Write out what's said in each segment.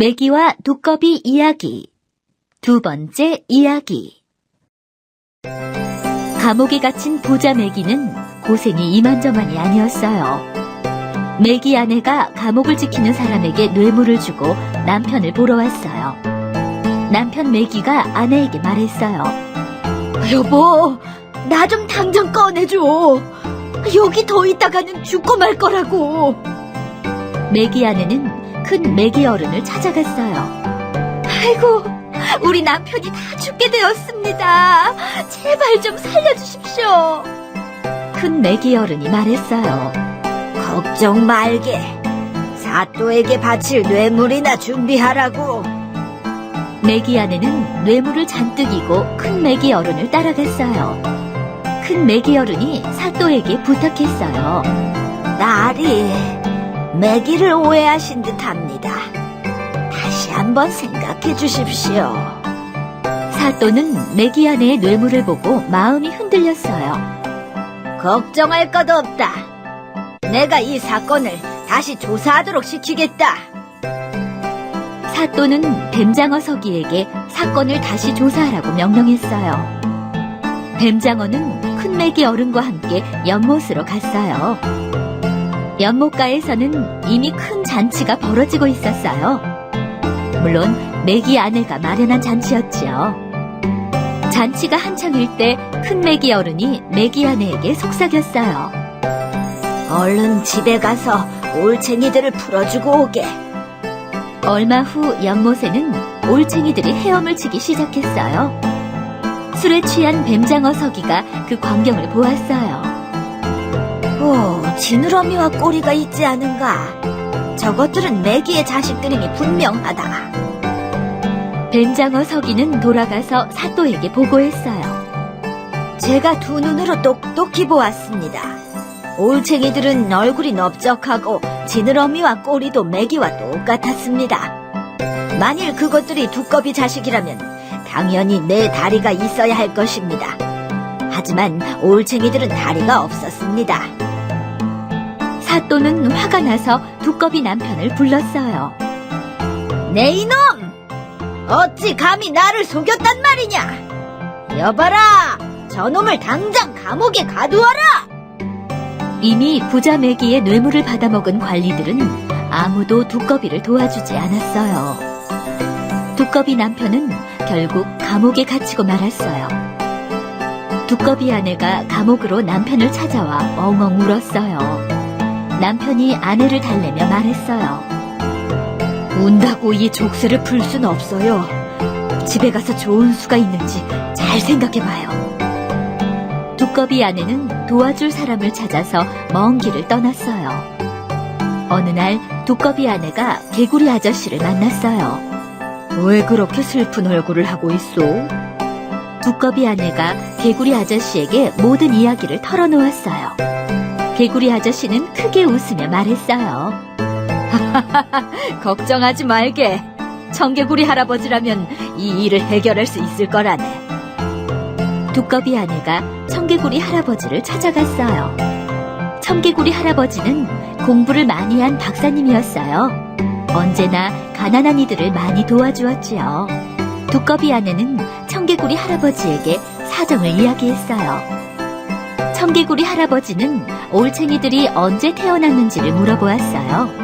메기와 두꺼비 이야기 두 번째 이야기. 감옥에 갇힌 부자 메기는 고생이 이만저만이 아니었어요. 메기 아내가 감옥을 지키는 사람에게 뇌물을 주고 남편을 보러 왔어요. 남편 메기가 아내에게 말했어요. 여보, 나 좀 당장 꺼내줘. 여기 더 있다가는 죽고 말 거라고. 메기 아내는 큰 메기 어른을 찾아갔어요. 아이고, 우리 남편이 다 죽게 되었습니다. 제발 좀 살려주십시오. 큰 메기 어른이 말했어요. 걱정 말게. 사또에게 바칠 뇌물이나 준비하라고. 메기 아내는 뇌물을 잔뜩 이고 큰 메기 어른을 따라갔어요. 큰 메기 어른이 사또에게 부탁했어요. 나리, 메기를 오해하신 듯합니다. 다시 한번 생각해 주십시오. 사또는 메기 아내의 뇌물을 보고 마음이 흔들렸어요. 걱정할 것 없다. 내가 이 사건을 다시 조사하도록 시키겠다. 사또는 뱀장어 서기에게 사건을 다시 조사하라고 명령했어요. 뱀장어는 큰 메기 어른과 함께 연못으로 갔어요. 연못가에서는 이미 큰 잔치가 벌어지고 있었어요. 물론 메기 아내가 마련한 잔치였지요. 잔치가 한창일 때 큰 메기 어른이 메기 아내에게 속삭였어요. 얼른 집에 가서 올챙이들을 풀어주고 오게. 얼마 후 연못에는 올챙이들이 헤엄을 치기 시작했어요. 술에 취한 뱀장어 서기가 그 광경을 보았어요. 오, 지느러미와 꼬리가 있지 않은가? 저것들은 메기의 자식들이니 분명하다. 뱀장어 서기는 돌아가서 사또에게 보고했어요. 제가 두 눈으로 똑똑히 보았습니다. 올챙이들은 얼굴이 넓적하고 지느러미와 꼬리도 메기와 똑같았습니다. 만일 그것들이 두꺼비 자식이라면 당연히 네 다리가 있어야 할 것입니다. 하지만 올챙이들은 다리가 없었습니다. 사또는 화가 나서 두꺼비 남편을 불렀어요. 네 이놈! 어찌 감히 나를 속였단 말이냐? 여봐라! 저놈을 당장 감옥에 가두어라! 이미 부자 메기의 뇌물을 받아먹은 관리들은 아무도 두꺼비를 도와주지 않았어요. 두꺼비 남편은 결국 감옥에 갇히고 말았어요. 두꺼비 아내가 감옥으로 남편을 찾아와 엉엉 울었어요. 남편이 아내를 달래며 말했어요. 운다고 이 족쇄를 풀 순 없어요. 집에 가서 좋은 수가 있는지 잘 생각해봐요. 두꺼비 아내는 도와줄 사람을 찾아서 먼 길을 떠났어요. 어느 날 두꺼비 아내가 개구리 아저씨를 만났어요. 왜 그렇게 슬픈 얼굴을 하고 있어? 두꺼비 아내가 개구리 아저씨에게 모든 이야기를 털어놓았어요. 개구리 아저씨는 크게 웃으며 말했어요. 걱정하지 말게. 청개구리 할아버지라면 이 일을 해결할 수 있을 거라네. 두꺼비 아내가 청개구리 할아버지를 찾아갔어요. 청개구리 할아버지는 공부를 많이 한 박사님이었어요. 언제나 가난한 이들을 많이 도와주었지요. 두꺼비 아내는 청개구리 할아버지에게 사정을 이야기했어요. 청개구리 할아버지는 올챙이들이 언제 태어났는지를 물어보았어요.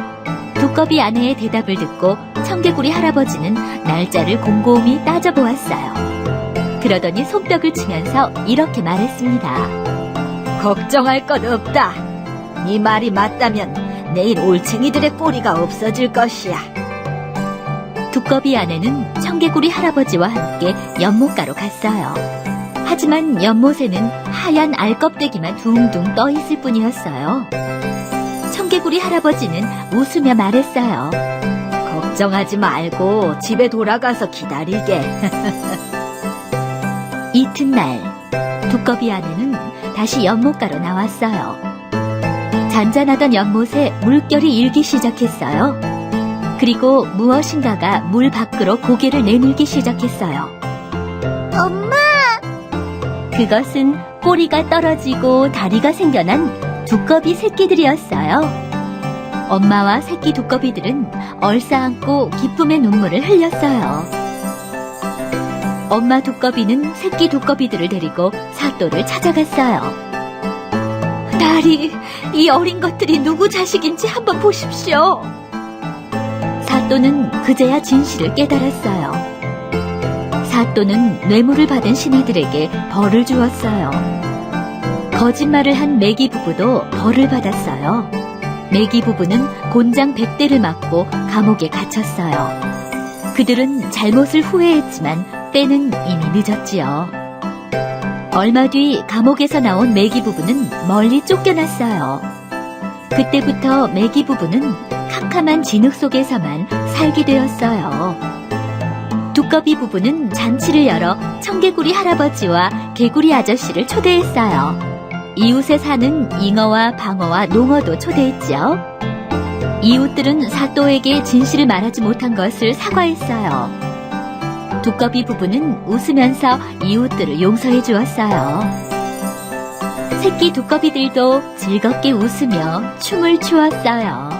두꺼비 아내의 대답을 듣고 청개구리 할아버지는 날짜를 곰곰이 따져보았어요. 그러더니 손뼉을 치면서 이렇게 말했습니다. 걱정할 것 없다. 네 말이 맞다면 내일 올챙이들의 꼬리가 없어질 것이야. 두꺼비 아내는 청개구리 할아버지와 함께 연못가로 갔어요. 하지만 연못에는 하얀 알껍데기만 둥둥 떠 있을 뿐이었어요. 청개구리 할아버지는 웃으며 말했어요. 걱정하지 말고 집에 돌아가서 기다리게. 이튿날 두꺼비 아내는 다시 연못가로 나왔어요. 잔잔하던 연못에 물결이 일기 시작했어요. 그리고 무엇인가가 물 밖으로 고개를 내밀기 시작했어요. 엄마! 그것은 꼬리가 떨어지고 다리가 생겨난 두꺼비 새끼들이었어요. 엄마와 새끼 두꺼비들은 얼싸안고 기쁨의 눈물을 흘렸어요. 엄마 두꺼비는 새끼 두꺼비들을 데리고 사또를 찾아갔어요. 나리, 이 어린 것들이 누구 자식인지 한번 보십시오. 사또는 그제야 진실을 깨달았어요. 사또는 뇌물을 받은 신하들에게 벌을 주었어요. 거짓말을 한 매기 부부도 벌을 받았어요. 매기 부부는 곤장 100대를 맞고 감옥에 갇혔어요. 그들은 잘못을 후회했지만 때는 이미 늦었지요. 얼마 뒤 감옥에서 나온 매기 부부는 멀리 쫓겨났어요. 그때부터 매기 부부는 캄캄한 진흙 속에서만 살게 되었어요. 두꺼비 부부는 잔치를 열어 청개구리 할아버지와 개구리 아저씨를 초대했어요. 이웃에 사는 잉어와 방어와 농어도 초대했죠. 이웃들은 사또에게 진실을 말하지 못한 것을 사과했어요. 두꺼비 부부는 웃으면서 이웃들을 용서해 주었어요. 새끼 두꺼비들도 즐겁게 웃으며 춤을 추었어요.